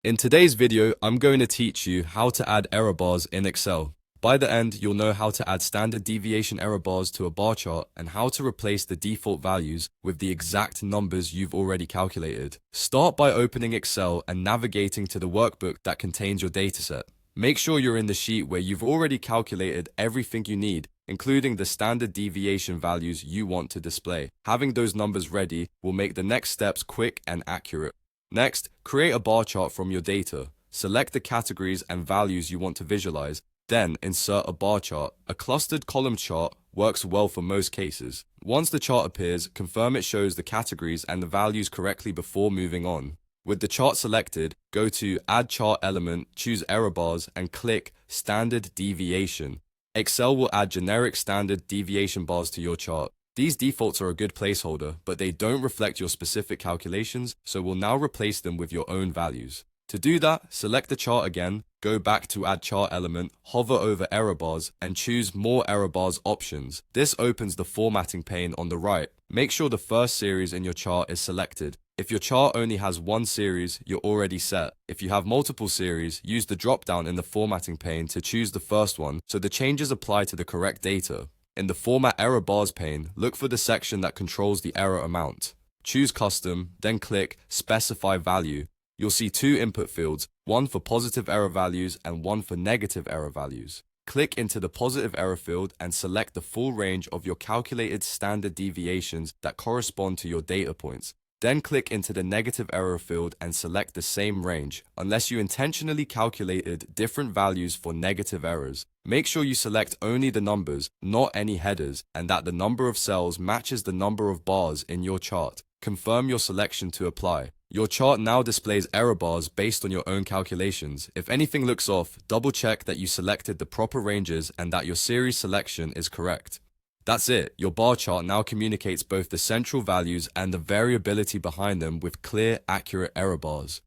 In today's video, I'm going to teach you how to add error bars in Excel. By the end, you'll know how to add standard deviation error bars to a bar chart and how to replace the default values with the exact numbers you've already calculated. Start by opening Excel and navigating to the workbook that contains your dataset. Make sure you're in the sheet where you've already calculated everything you need, including the standard deviation values you want to display. Having those numbers ready will make the next steps quick and accurate. Next, create a bar chart from your data. Select the categories and values you want to visualize, then insert a bar chart. A clustered column chart works well for most cases. Once the chart appears, confirm it shows the categories and the values correctly before moving on. With the chart selected, go to Add Chart Element, choose Error Bars, and click Standard Deviation. Excel will add generic standard deviation bars to your chart. These defaults are a good placeholder, but they don't reflect your specific calculations, so we'll now replace them with your own values. To do that, select the chart again, go back to Add Chart Element, hover over Error Bars, and choose More Error Bars options. This opens the formatting pane on the right. Make sure the first series in your chart is selected. If your chart only has one series, you're already set. If you have multiple series, use the drop-down in the formatting pane to choose the first one so the changes apply to the correct data. In the Format Error Bars pane, look for the section that controls the error amount. Choose Custom, then click Specify Value. You'll see two input fields, one for positive error values and one for negative error values. Click into the positive error field and select the full range of your calculated standard deviations that correspond to your data points. Then click into the negative error field and select the same range, unless you intentionally calculated different values for negative errors. Make sure you select only the numbers, not any headers, and that the number of cells matches the number of bars in your chart. Confirm your selection to apply. Your chart now displays error bars based on your own calculations. If anything looks off, double check that you selected the proper ranges and that your series selection is correct. That's it. Your bar chart now communicates both the central values and the variability behind them with clear, accurate error bars.